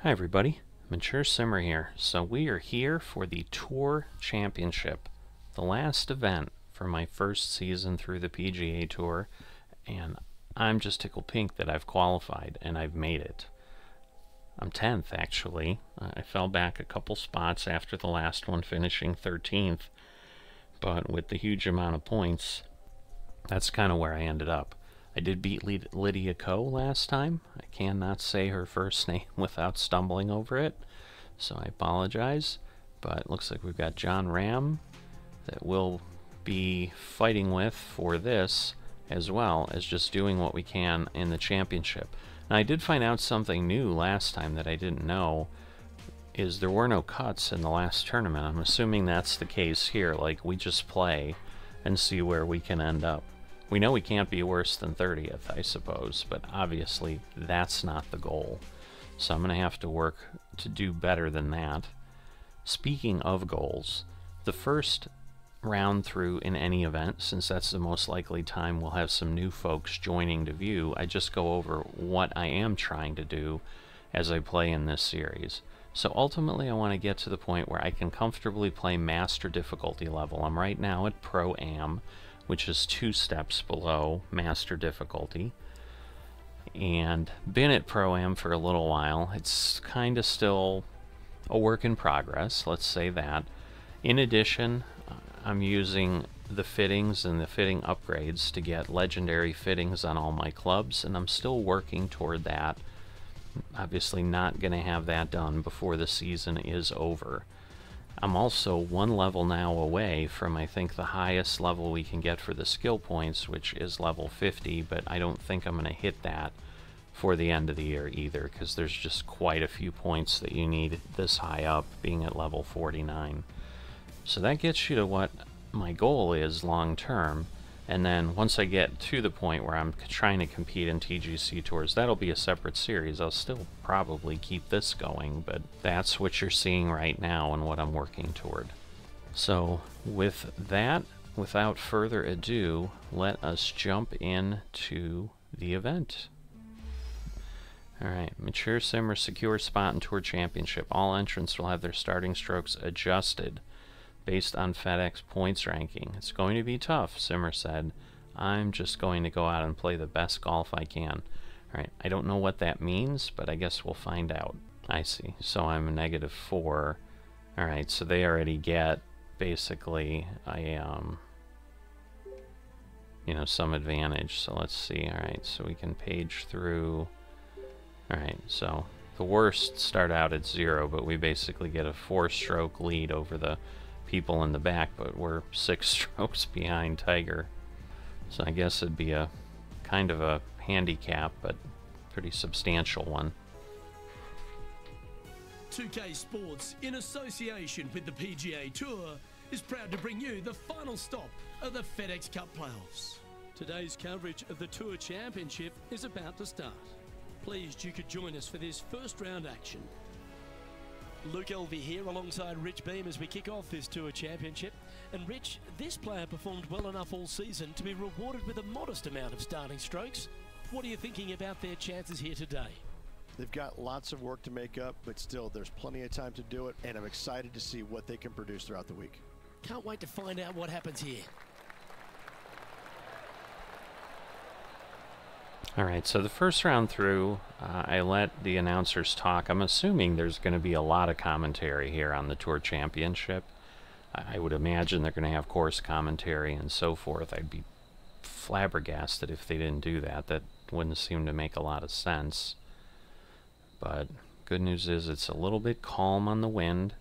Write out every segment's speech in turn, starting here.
Hi everybody, Mature Simmer here. So we are here for the Tour Championship, the last event for my first season through the PGA Tour, and I'm just tickled pink that I've qualified and I've made it. I'm 10th actually. I fell back a couple spots after the last one, finishing 13th, but with the huge amount of points, that's kind of where I ended up. I did beat Lydia Ko last time. I cannot say her first name without stumbling over it, so I apologize. But it looks like we've got John Ram that we'll be fighting with for this, as well as just doing what we can in the championship. Now, I did find out something new last time that I didn't know, is there were no cuts in the last tournament. I'm assuming that's the case here, like we just play and see where we can end up. We know we can't be worse than 30th, I suppose, but obviously that's not the goal. So I'm going to have to work to do better than that. Speaking of goals, the first round through in any event, since that's the most likely time we'll have some new folks joining to view, I just go over what I am trying to do as I play in this series. So ultimately I want to get to the point where I can comfortably play master difficulty level. I'm right now at Pro-Am, which is 2 steps below master difficulty, and been at Pro-Am for a little while. It's kind of still a work in progress, let's say that. In addition, I'm using the fittings and the fitting upgrades to get legendary fittings on all my clubs, and I'm still working toward that. Obviously not going to have that done before the season is over. I'm also 1 level now away from, I think, the highest level we can get for the skill points, which is level 50, but I don't think I'm going to hit that for the end of the year either, because there's just quite a few points that you need this high up, being at level 49. So that gets you to what my goal is long term, and then once I get to the point where I'm trying to compete in TGC tours, that'll be a separate series. I'll still probably keep this going, but that's what you're seeing right now and what I'm working toward. So with that, without further ado, let us jump into the event. Alright, Mature Simmer Secure Spot and Tour Championship. All entrants will have their starting strokes adjusted based on FedEx points ranking. It's going to be tough, Simmer said. I'm just going to go out and play the best golf I can. Alright, I don't know what that means, but I guess we'll find out. I see. So I'm a -4. Alright, so they already get basically a you know, some advantage. So let's see. Alright, so we can page through. Alright, so the worst start out at 0, but we basically get a 4-stroke lead over the people in the back, but we're 6 strokes behind Tiger. So I guess it'd be a kind of a handicap, but pretty substantial one. 2K Sports, in association with the PGA Tour, is proud to bring you the final stop of the FedEx Cup playoffs. Today's coverage of the Tour Championship is about to start. Pleased you could join us for this first round action. Luke Elvey here alongside Rich Beam as we kick off this Tour Championship. And Rich, this player performed well enough all season to be rewarded with a modest amount of starting strokes. What are you thinking about their chances here today? They've got lots of work to make up, but still there's plenty of time to do it, and I'm excited to see what they can produce throughout the week. Can't wait to find out what happens here. Alright, so the first round through, I let the announcers talk. I'm assuming there's going to be a lot of commentary here on the Tour Championship. I would imagine they're going to have course commentary and so forth. I'd be flabbergasted if they didn't do that. That wouldn't seem to make a lot of sense. But good news is it's a little bit calm on the wind.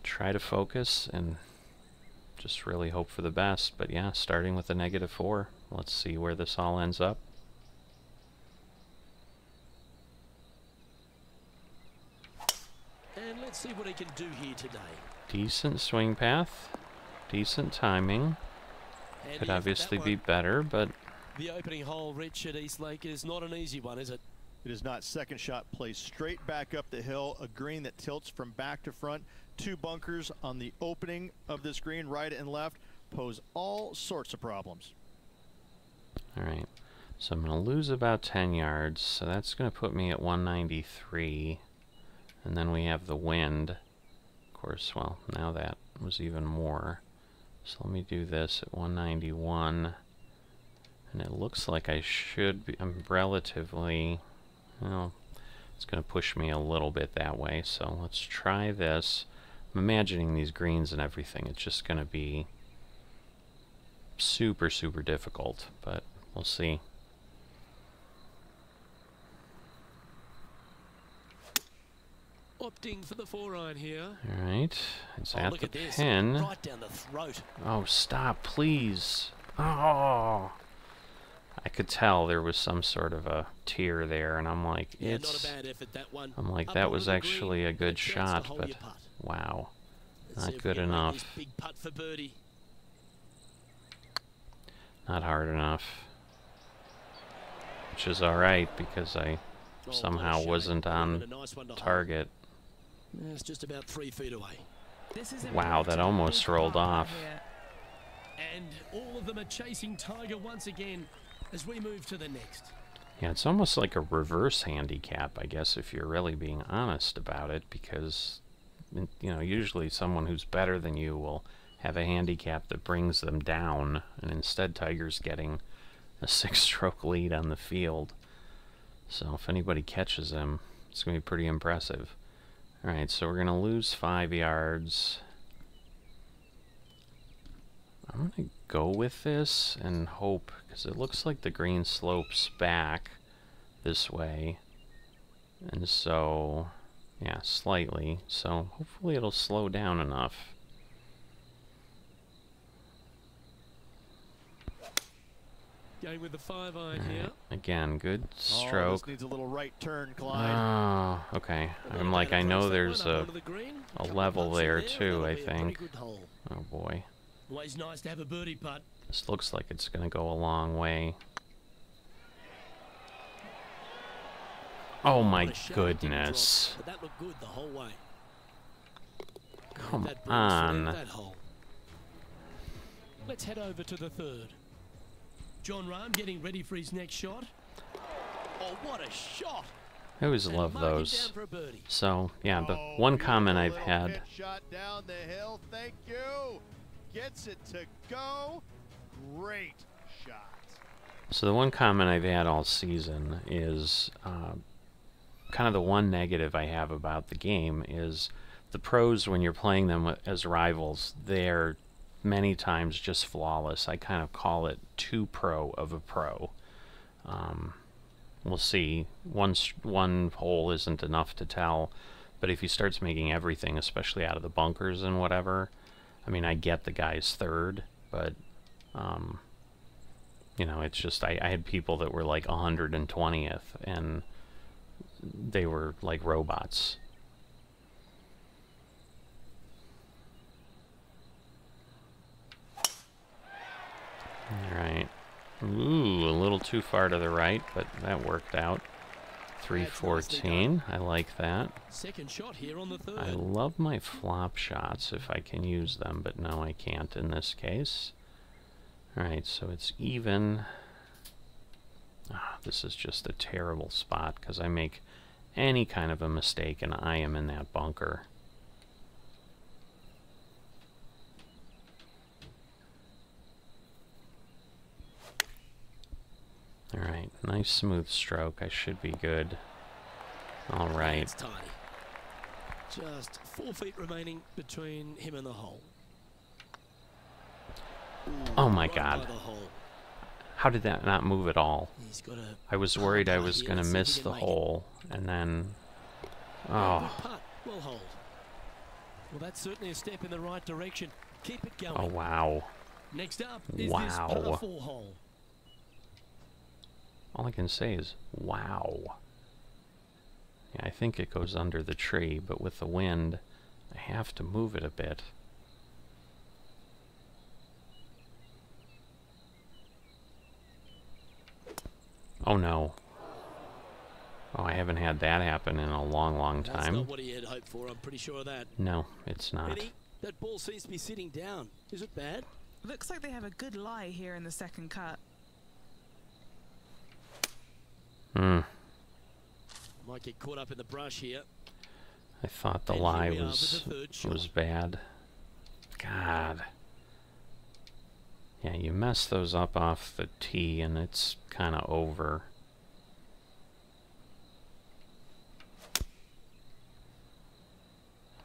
Try to focus and just really hope for the best. But yeah, starting with a -4. Let's see where this all ends up. And let's see what he can do here today. Decent swing path. Decent timing. Could obviously be better, but... The opening hole, Rich, at Eastlake is not an easy one, is it? It is not. Second shot plays straight back up the hill, a green that tilts from back to front. 2 bunkers on the opening of this green, right and left, pose all sorts of problems. Alright. So I'm going to lose about 10 yards, so that's going to put me at 193. And then we have the wind. Of course, well, now that was even more. So let me do this at 191. And it looks like I should be, I'm relatively, well, it's going to push me a little bit that way. So let's try this. I'm imagining these greens and everything. It's just going to be super, super difficult, but we'll see. Opting for the 4-iron here. Alright, it's Oh, at look the at this. pin. Right down the throat. Oh, stop, please. Oh! I could tell there was some sort of a tear there, and I'm like, Yeah, it's... not a bad effort, that one. I'm like, Up that onto was the actually green, a good a chance to shot, hold but your putt. wow. Let's see Not if we good can rate enough. this big putt for birdie. Not hard enough. Which is alright, because I Oh, somehow what a shame. wasn't Would've on been a nice one to hold. target. Yeah, it's just about 3 feet away. Wow, that almost rolled off. And all of them are chasing Tiger once again as we move to the next. Yeah, it's almost like a reverse handicap, I guess, if you're really being honest about it, because, you know, usually someone who's better than you will have a handicap that brings them down, and instead Tiger's getting a 6-stroke lead on the field. So if anybody catches him, it's going to be pretty impressive. Alright, so we're going to lose 5 yards. I'm going to go with this and hope, because it looks like the green slopes back this way. And so, yeah, slightly. So hopefully it'll slow down enough. Going with the 5-iron here. Again, good Oh, stroke. this needs a little right turn, Clyde. Oh, okay. I'm like, I know there's a level there too, I think. Oh boy. Always nice to have a birdie putt. This looks like it's going to go a long way. Oh my goodness. But that looked good the whole way. Come That ball on. slammed that hole. Let's head over to the 3rd. John Rahm getting ready for his next shot. Oh, what a shot! I always And love mark it those. down for a birdie. So, yeah, the Oh, one comment I've beautiful had... little pitch shot down the hill. Thank you. Gets it to go. Great shot. So the one comment I've had all season is kind of the one negative I have about the game is the pros, when you're playing them as rivals, they're many times just flawless. I kind of call it too pro of a pro. We'll see. One hole isn't enough to tell, but if he starts making everything, especially out of the bunkers and whatever, I mean, I get the guy's 3rd, but you know, it's just I had people that were like 120th, and they were like robots. Alright. Ooh, a little too far to the right, but that worked out. 314. I like that. Second shot here on the 3rd. I love my flop shots if I can use them, but no, I can't in this case. Alright, so it's even. This is just a terrible spot because I make any kind of a mistake and I am in that bunker. Alright, nice smooth stroke. I should be good. Alright. It's tiny. Just 4 feet remaining between him and the hole. Ooh, Oh my right God. by the hole. How did that not move at all? He's got a I was worried I putt was here. going to Let's see if miss he the can make it. hole, and then... Good Oh, putt. Well hold. Well, that's certainly a step in the right direction. Keep it going. oh wow. Next up is this Wow. par 4 hole. All I can say is, wow. Yeah, I think it goes under the tree, but with the wind, I have to move it a bit. Oh no. Oh, I haven't had that happen in a long, long That's time. not what he had hoped for. I'm pretty sure of that. No, it's not. Ready? That ball seems to be sitting down. Is it bad? Looks like they have a good lie here in the second cut. Hmm. Might get caught up in the brush here. I thought the And lie here we are with the third shot. was bad. God. Yeah, you mess those up off the tee and it's kind of over.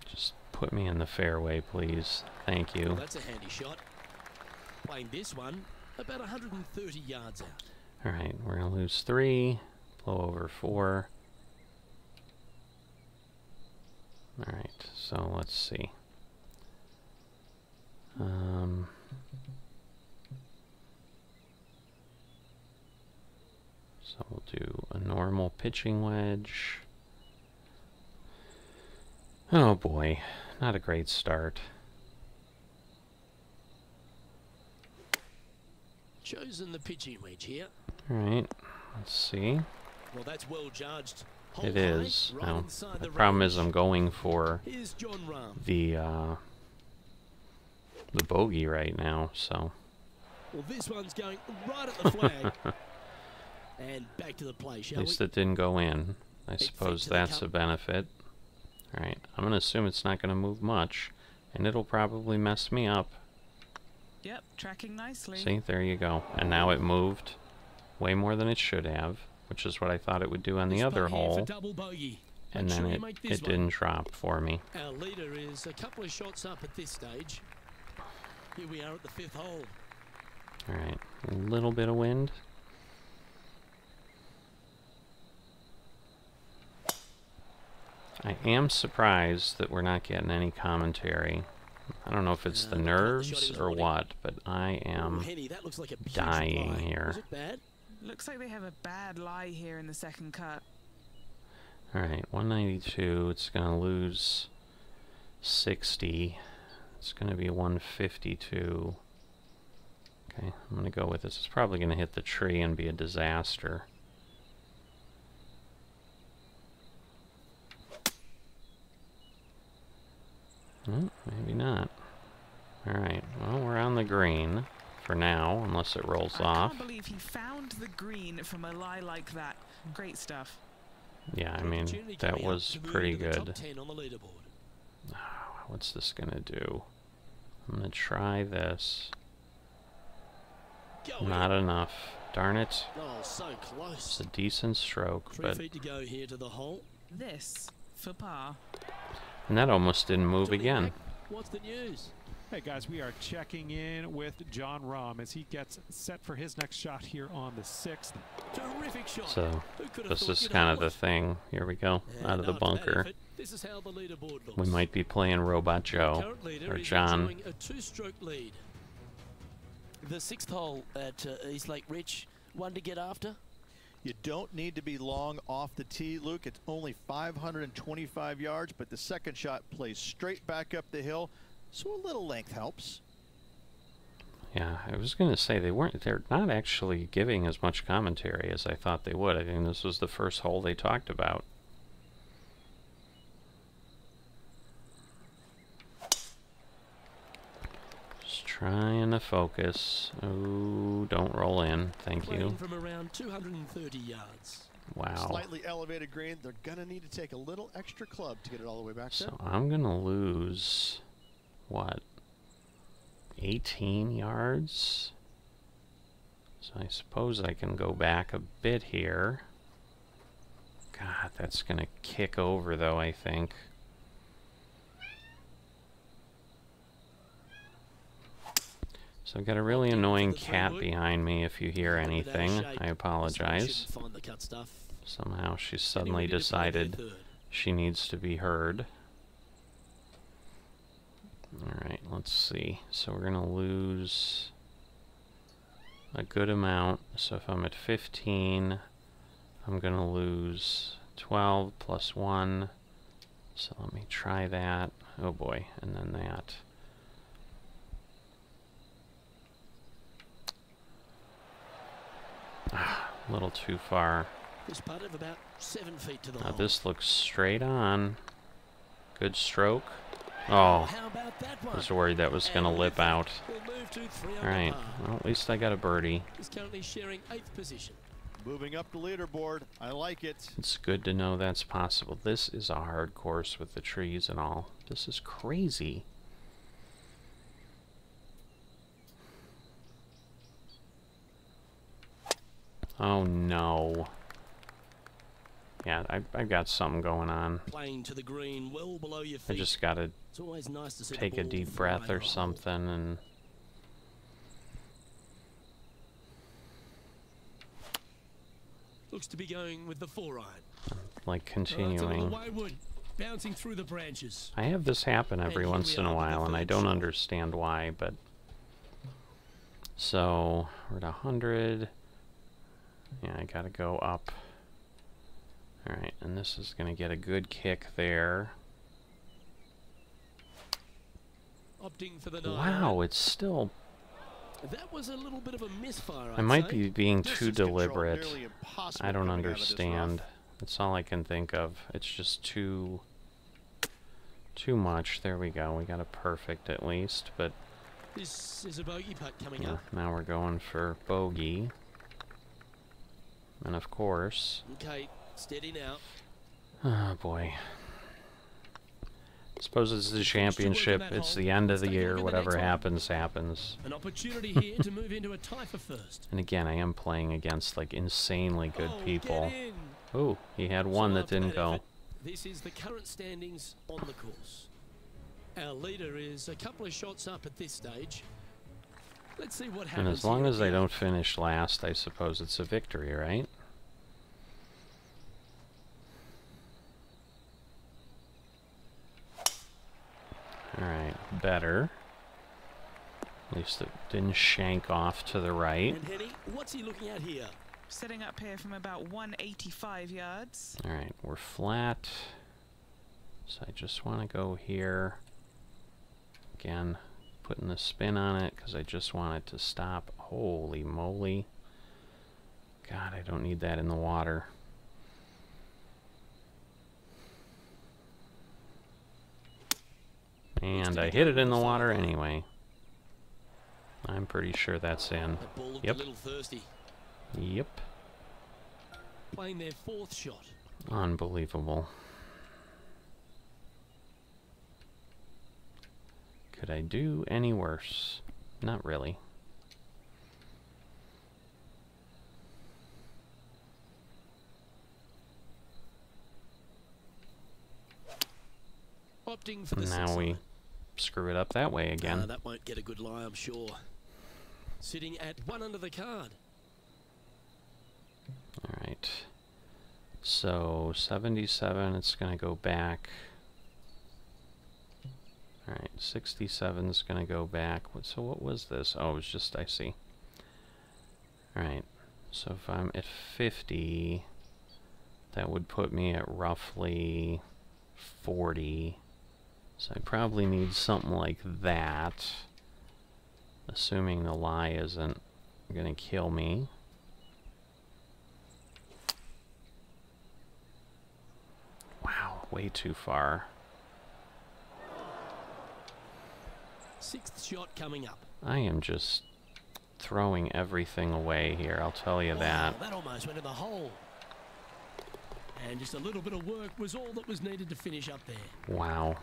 Just put me in the fairway, please. Thank you. Well, that's a handy shot. Playing this one about 130 yards out. Alright, we're going to lose 3. Blow over 4. Alright, so let's see. So we'll do a normal pitching wedge. Oh boy, not a great start. Chosen the pitching wedge here. Alright, let's see. Well, that's well judged. Hole It high, is. right Now, inside the the problem is range. I'm going for Here's John Rahm. the bogey right now, so. Well, this one's going right at the flag. And back to the play, At shall least we? it didn't go in. I Big suppose feet to the that's cup. a benefit. Alright, I'm going to assume it's not going to move much, and it'll probably mess me up. Yep, tracking nicely. See, there you go. And now it moved way more than it should have, which is what I thought it would do on the This other putt here for hole, double bogey. and Make then sure you make this it one. didn't drop for me. Our leader is a couple of shots up at this stage. Here we are at the 5th hole. Alright, a little bit of wind. I am surprised that we're not getting any commentary. I don't know if it's the the shot he nerves was or wanting. what, but I Ooh, am Henny, that looks like a huge dying lie. here. Was it bad? Looks like they have a bad lie here in the second cut. Alright, 192, it's gonna lose 60. It's gonna be 152. Okay, I'm gonna go with this. It's probably gonna hit the tree and be a disaster. Maybe not. Alright, well, we're on the green for now, unless it rolls I off. can't believe he found the green from a lie like that. Great stuff. Yeah, I mean, Opportunity that coming up was to move pretty into the top good. 10 on the leaderboard. What's this gonna do? I'm gonna try this. Go Not in. enough. Darn it. Oh, so It's close. a decent stroke, 3 but... feet to go here to the hole. This for par. And that almost didn't move Johnny again. Mack, what's the news? Hey guys, we are checking in with John Rahm as he gets set for his next shot here on the 6th. Terrific shot. So, Who could have this thought is you'd kind have of the it? thing. Here we go. And Out of the after that bunker. effort, this is how the leaderboard looks. We might be playing Robot Joe. Current leader Or is John. enjoying a 2-stroke lead. The 6th hole at East Lake Ridge, one to get after. You don't need to be long off the tee, Luke. It's only 525 yards, but the second shot plays straight back up the hill, so a little length helps. Yeah, I was going to say they're not actually giving as much commentary as I thought they would. I think this was the first hole they talked about. Just trying to focus. Oh, don't roll in. Thank Playing you. from around 230 yards. Wow. Slightly elevated green. They're going to need to take a little extra club to get it all the way back there. So I'm going to lose, what, 18 yards? So I suppose I can go back a bit here. God, that's going to kick over though, I think. So I've got a really annoying cat behind me. If you hear anything, I apologize. Find the cut stuff. Somehow she suddenly Anyway, did it play their decided third. she needs to be heard. Alright, let's see. So we're going to lose a good amount. So if I'm at 15, I'm going to lose 12 plus 1. So let me try that. Oh boy, and then that. A little too far. This putt of about 7 feet to the Now hole. this looks straight on. Good stroke. Oh, How about that I one? was worried that was going to And lip with that, out. we'll move to 3 under Alright, par. well at least I got a birdie. He's currently sharing 8th position. Moving up the leaderboard. I like it. It's good to know that's possible. This is a hard course with the trees and all. This is crazy. Oh no. Yeah, I've got something going on. Playing to the green, well below your I feet. just gotta It's always nice to see take the a ball deep fly breath or high. something and Looks to be going with the 4-iron. like It's a little continuing. wayward, bouncing through the branches. I have this happen every And here once we in a are with the while and I third don't shot. understand why, but so we're at 100. Yeah, I gotta go up. Alright, and this is gonna get a good kick there. Opting for the 9. Wow, it's still... That was a little bit of a misfire, I might say. be being too Distance control deliberate. nearly impossible I don't coming out of this understand. rough. That's all I can think of. It's just too much. There we go. We got a perfect at least, but This is a bogey putt coming yeah, up. now we're going for bogey. And of course, Okay, steady now. oh boy. Suppose it's the championship. It's the end of the year. Whatever happens, happens. An opportunity here to move into a tie for first. And again, I am playing against like insanely good Oh, people. get in. Ooh, he had one So that after didn't that go. effort, This is the current standings on the course. Our leader is a couple of shots up at this stage. Let's see what happens. And as long here as they again. don't finish last, I suppose it's a victory, right? Alright, better. At least it didn't shank off to the right. And Henny, what's he looking at here? Setting up here from about 185 yards. Alright, we're flat. So I just want to go here. Again, putting the spin on it because I just want it to stop. Holy moly. God, I don't need that in the water. And I hit it in the water anyway. I'm pretty sure that's in. That ball looked Yep. a little thirsty. Yep. Playing their 4th shot. Unbelievable. Could I do any worse? Not really. Opting for the Now 6 we iron. screw it up that way again. That won't get a good lie, I'm sure. Sitting at 1 under the card. Alright. So 77, it's going to go back. Alright, 67 is going to go back. So what was this? Oh, it was just, I see. Alright, so if I'm at 50, that would put me at roughly 40. So I probably need something like that. Assuming the lie isn't going to kill me. Wow, way too far. 6th shot coming up. I am just throwing everything away here, I'll tell you that. Wow, that almost went in the hole. And just a little bit of work was all that was needed to finish up there. Wow.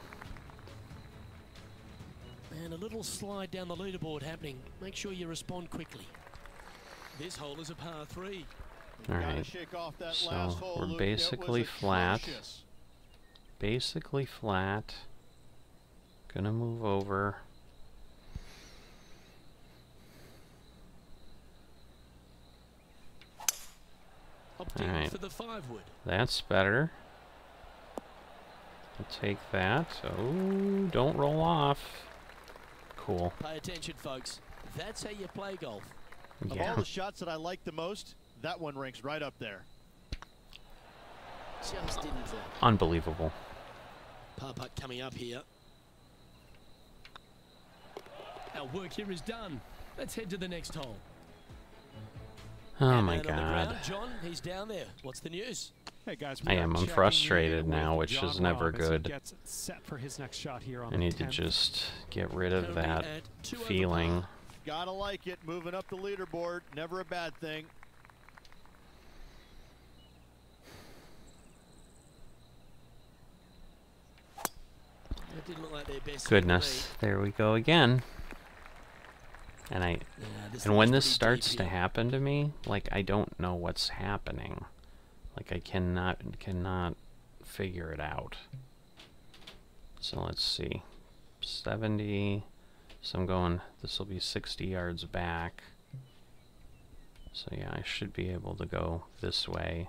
And a little slide down the leaderboard happening. Make sure you respond quickly. This hole is a par 3. You gotta Alright, shake off that so last hole, we're Luke. It basically was flat. atrocious. Basically flat. Gonna move over. Opting Alright. for the 5 wood. That's better. I'll take that. Oh, don't roll off. Cool. Pay attention, folks. That's how you play golf. Of all Yeah. the shots that I like the most, that one ranks right up there. Just didn't drop. Unbelievable. Par putt coming up here. Our work here is done. Let's head to the next hole. Oh And my man on the god. ground, John, he's down there. What's the news? Hey guys, I we are am. I'm checking frustrated in now, with which John is never Rahm as he good. gets set for his next shot here on I need the to 10th. just get rid of Currently that at 2 over feeling. par. Gotta like it. Moving up the leaderboard, never a bad thing. Didn't look like their best. Goodness, there we go again. And when this starts to happen to me, like, I don't know what's happening. Like, I cannot figure it out. So let's see. 70. So I'm going, this will be 60 yards back. So yeah, I should be able to go this way.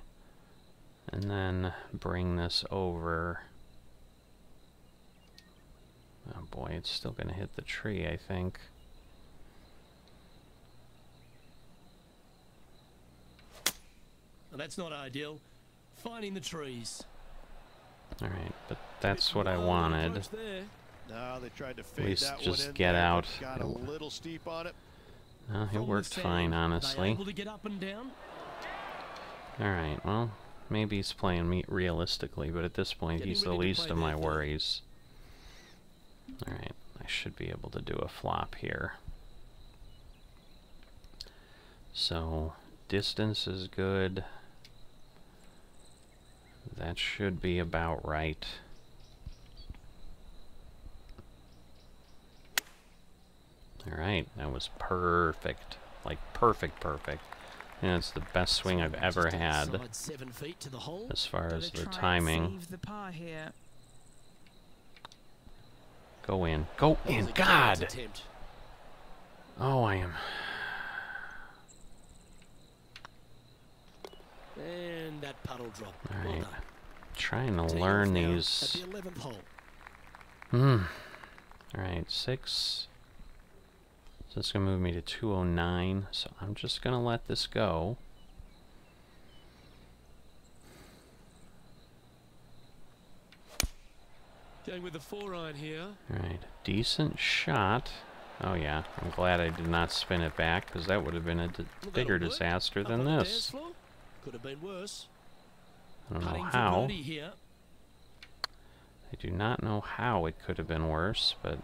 And then bring this over. Oh boy, it's still going to hit the tree, I think. Well, that's not ideal. Finding the trees. Alright, but that's what I wanted. No, they tried to At fade least that just one in get there, out. got a little steep on it. It worked fine, honestly. Able to get up and down? Alright, well, maybe he's playing me realistically, but at this point he's the least of my worries. Alright, I should be able to do a flop here. So, distance is good. That should be about right. Alright, that was perfect. Like, perfect. And it's the best swing I've ever had 7 feet to the hole. as far as the Try and timing. save the par here. Go in. Go in. God! Oh, I am... And that puddle drop. Alright. Well Trying to done. learn Teeing off now these... At the 11th hole. Alright, 6. So it's going to move me to 209. So I'm just going to let this go. Going with the 4-iron here. Alright, decent shot. Oh yeah, I'm glad I did not spin it back, because that would have been a bigger disaster than this. Could have been worse. I don't know Putting for how. birdie here. I do not know how it could have been worse, but...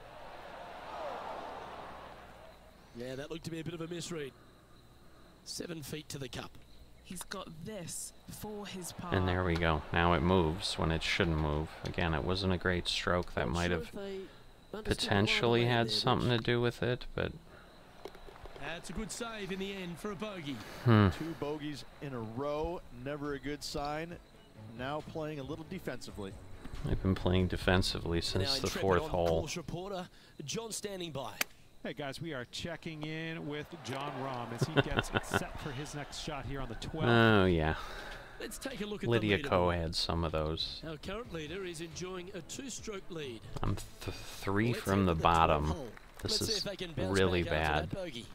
Yeah, that looked to be a bit of a misread. 7 feet to the cup. He's got this for his par. And there we go. Now it moves when it shouldn't move. Again, it wasn't a great stroke. That might have potentially had something to do with it, but... That's a good save in the end for a bogey. 2 bogeys in a row, never a good sign. Now playing a little defensively. I've been playing defensively since the 4th hole. Course reporter John standing by. Hey guys, we are checking in with John Rahm as he gets set for his next shot here on the 12th. Oh yeah. Let's take a look at Lydia the Ko leaderboard. had some of those. Our current leader is enjoying a 2-stroke lead. I'm 3 Let's from head the to 12th bottom. hole. This Let's see is if they can bounce really back after bad. that bogey.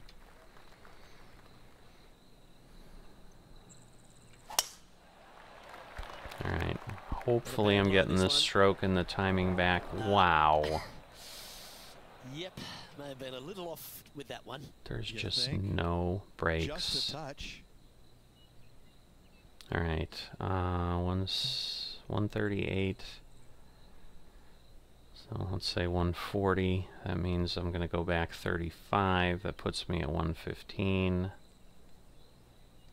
Alright. Hopefully I'm getting this stroke and the timing back. Wow. Yep, may have been a little off with that one. There's You just think? no Just breaks. a touch. Alright. 138. So let's say 140. That means I'm going to go back 35. That puts me at 115.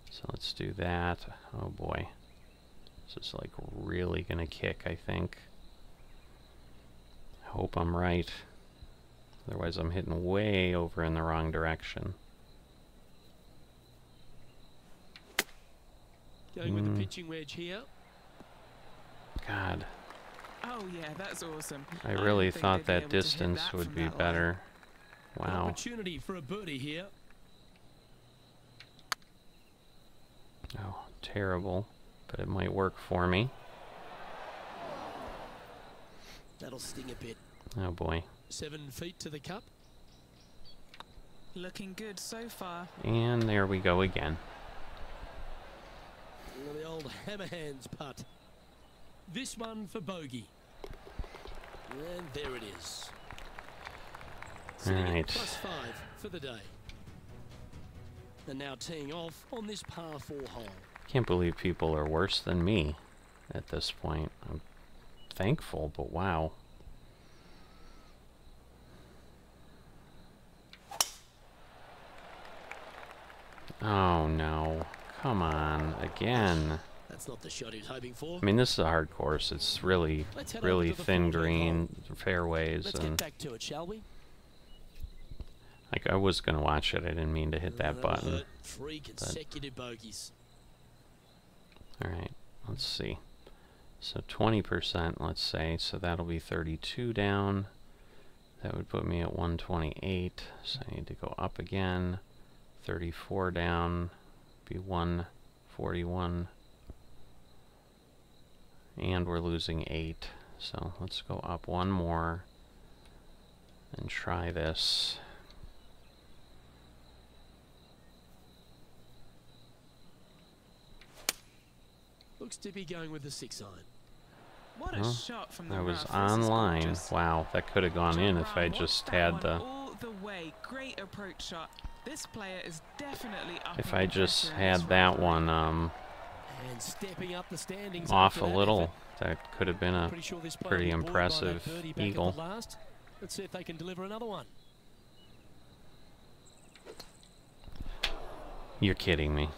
So let's do that. Oh boy. This is like really going to kick, I think. I hope I'm right. Otherwise I'm hitting way over in the wrong direction. Going with the pitching wedge here. God. Oh yeah, that's awesome. I really think thought they'd that be able to hit distance that would from be that line. better. An Wow. opportunity for a birdie here. Oh, terrible. But it might work for me. That'll sting a bit. Oh boy. 7 feet to the cup. Looking good so far. And there we go again. The old hammer hands putt. This one for bogey. And there it is. Sitting at Alright. +5 for the day. And now teeing off on this par 4 hole. Can't believe people are worse than me at this point. I'm thankful, but wow. Oh no. Come on. Again. A That's not the shot he was hoping for. I mean, this is a hard course. It's really, Let's head over really to the thin 14th hole. green fairways, Let's and get back to it, shall we? like I was gonna watch it. I didn't mean to hit that That'll button. hurt. 3 consecutive bogeys. All right, let's see. So 20%, let's say. So that'll be 32 down. That would put me at 128. So I need to go up again. 34 down. Be 141. And we're losing 8. So let's go up one more and try this. Looks to be going with the 6-iron. What a Well, shot from the I was rough. This is online. gorgeous. Wow, that could have gone John in if I Rahm just watched that had one the... all the way. Great approach shot. This player is definitely up If in I the just pressure in this had that rivalry. one And stepping up the standings off after a that little, effort. that could have been a Pretty sure this player pretty will be buoyed by that impressive birdie back at eagle. the last. Let's see if they can deliver another one. You're kidding me.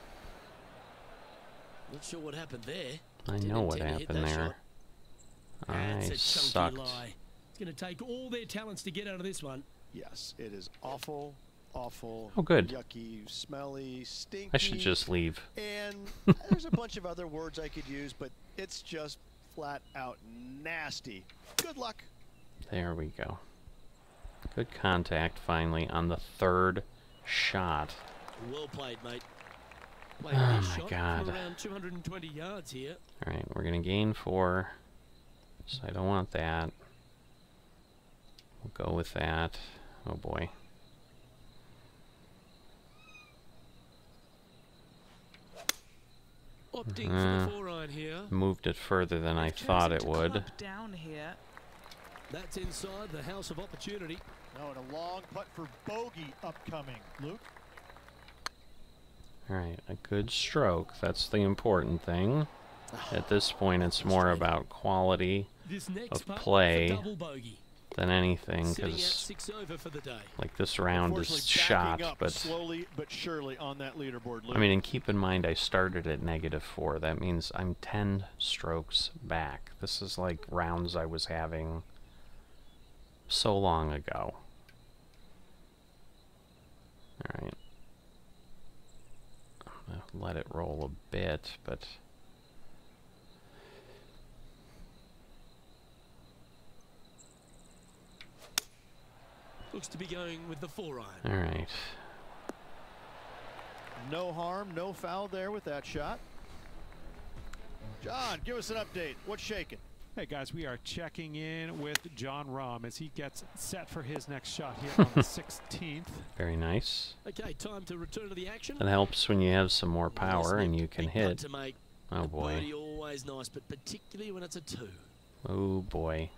Not sure what happened there. I Didn't know what intend to hit happened that there. shot. I That's a chunky sucked. lie. It's going to take all their talents to get out of this one. Yes, it is awful, awful. Oh, good. Yucky, smelly, stinky. I should just leave. And there's a bunch of other words I could use, but it's just flat out nasty. Good luck. There we go. Good contact finally on the third shot. Well played, mate. Played Oh this my shot God. from around 220 yards here. Alright, we're going to gain 4. So I don't want that. We'll go with that. Oh boy. Opting for the 4-iron here. Moved it further than I They've thought chosen it to would. club down here. That's inside the house of opportunity. Oh, and a long putt for bogey upcoming. Luke? Alright, a good stroke. That's the important thing. At this point, it's more about quality This next of putt for play double bogey. than anything, Sitting at because 6 over for the day. like this round Unfortunately, is shot, backing up but slowly but surely on that leaderboard, Luke. I mean, and keep in mind I started at -4. That means I'm 10 strokes back. This is like rounds I was having so long ago. Alright. I'm gonna let it roll a bit, but Looks to be going with the 4-iron. alright. No harm, no foul there with that shot. John, give us an update. What's shaking? Hey guys, we are checking in with John Rahm as he gets set for his next shot here on the 16th. Very nice. Okay, time to return to the action. It helps when you have some more power Yes, and Nick, you can big putt hit. to make. Oh A boy. birdie always nice, but particularly when it's a 2. Oh boy.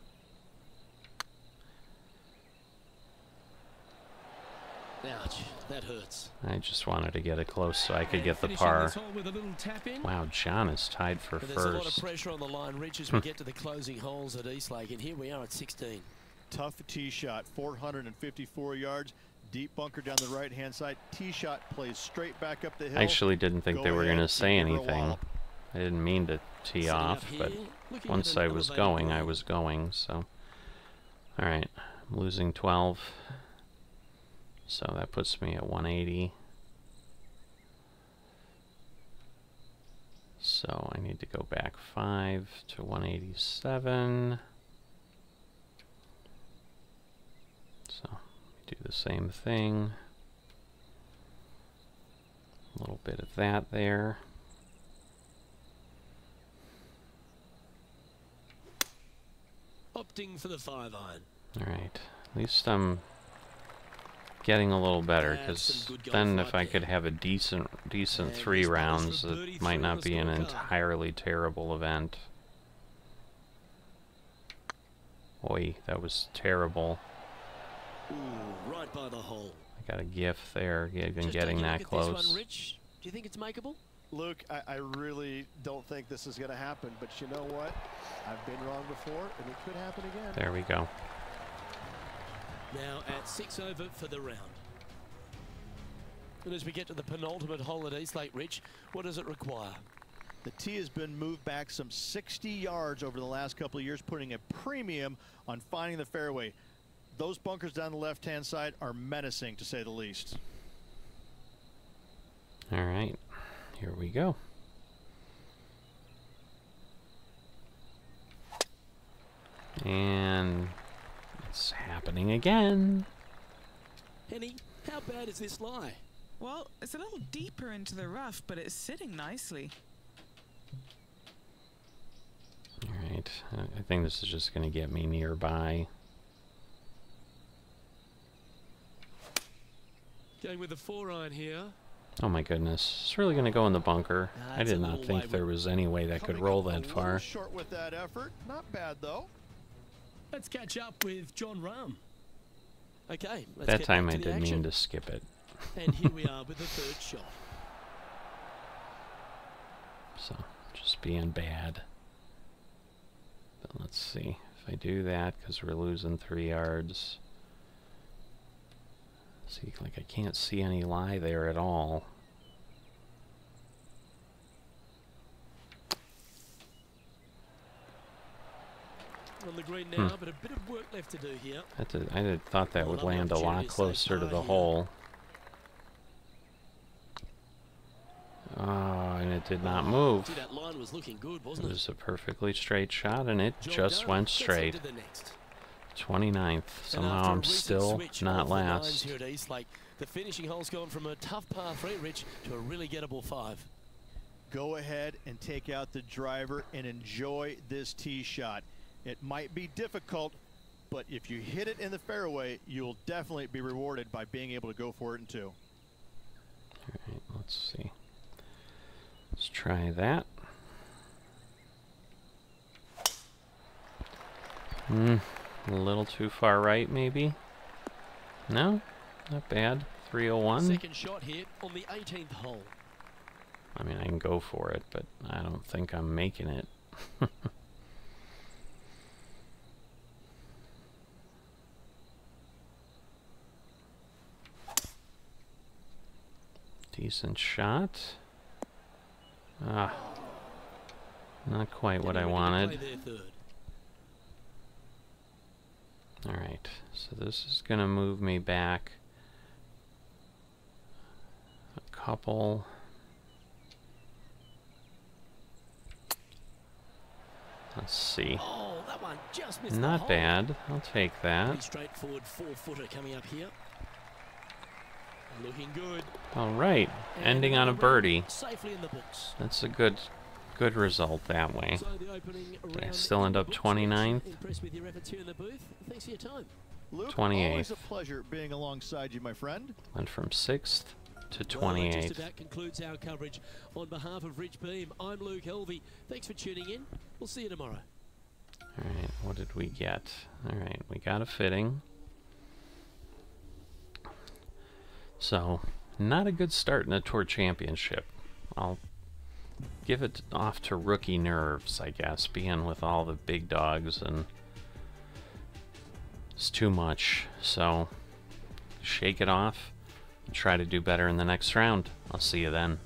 Ouch, that hurts. I just wanted to get it close so I could And get the finishing par. this hole with a little tap in. Wow, John is tied for But there's a lot of first. pressure on the line, Rich, as we get to the closing holes at Eastlake, and here we are at 16. Tough tee shot, 454 yards. Deep bunker down the right-hand side. Tee shot plays straight back up the hill. I actually didn't think Go they were ahead, going to say give her a anything. wallop. I didn't mean to tee Setting up off, but here, looking once at I an was elevated going, I green. was going, so. Alright, I'm losing 12. So that puts me at 180. So I need to go back 5 to 187. So do the same thing. A little bit of that there. Opting for the 5-iron. Alright, at least I'm getting a little better, That's because some good golf then right if I there. could have a decent And 3 this one is rounds, for birdie it might 3 on not the be an scorecard. entirely terrible event. Oi, that was terrible. Ooh, right by the hole. I got a gif there, even Just getting taking a that look at this close. one, Rich. Do you think it's makeable? Luke, I really don't think this is going to happen, but you know what? I've been wrong before, and it could happen again. There we go. Now at 6 over for the round. And as we get to the penultimate hole at Eastlake, Rich, what does it require? The tee has been moved back some 60 yards over the last couple of years, putting a premium on finding the fairway. Those bunkers down the left-hand side are menacing, to say the least. All right, here we go. And it's happening again. Henny, how bad is this lie? Well, it's a little deeper into the rough, but it's sitting nicely. All right, I think this is just going to get me nearby. Going with the 4-iron here. Oh my goodness, it's really going to go in the bunker. I did not think there was any way that could roll that far. Short with that effort. Not bad, though. Let's catch up with John Rahm. Okay, let's That get time back I to the didn't mean action. to skip it. And here we are with the third shot. So, just being bad. But let's see if I do that, because we're losing 3 yards. See, like I can't see any lie there at all. On the green now, but a bit of work left to do here. I thought that would land a lot closer to the hole. Oh, and it did not move. See, that line was looking good, It wasn't it? was a perfectly straight shot, and it Job just done. went Let's straight. head to the next. 29th. And Somehow after a I'm recent still switch not off the lines last. here at Eastlake, the finishing hole's gone from a tough par 3, Rich, to a really gettable 5. Go ahead and take out the driver and enjoy this tee shot. It might be difficult, but if you hit it in the fairway, you'll definitely be rewarded by being able to go for it in 2. Alright, let's see. Let's try that. A little too far right, maybe? No? Not bad. 301. Second shot here on the 18th hole. I mean, I can go for it, but I don't think I'm making it. Decent shot. Ah, not quite what I wanted. Alright, so this is going to move me back a couple. Let's see. Oh, that one just missed the Not hole. bad. I'll take Pretty that. straightforward 4-footer coming up here. Looking good. Alright, And ending on a another birdie. round Safely in the books. That's a good result that way. So the opening Did I round still in end the up books. 29th? Impressed with your efforts here in the booth. Thanks for your time. Luke, 28th. always a pleasure being alongside you, my friend. Went from 6th to Well, that 28th. just about concludes our coverage. On behalf of Rich Beam, I'm Luke Helvey. Thanks for tuning in. We'll see you tomorrow. Alright, what did we get? Alright, we got a fitting. So, not a good start in a Tour Championship. I'll give it off to rookie nerves, I guess, being with all the big dogs, and it's too much. So, shake it off, try to do better in the next round. I'll see you then.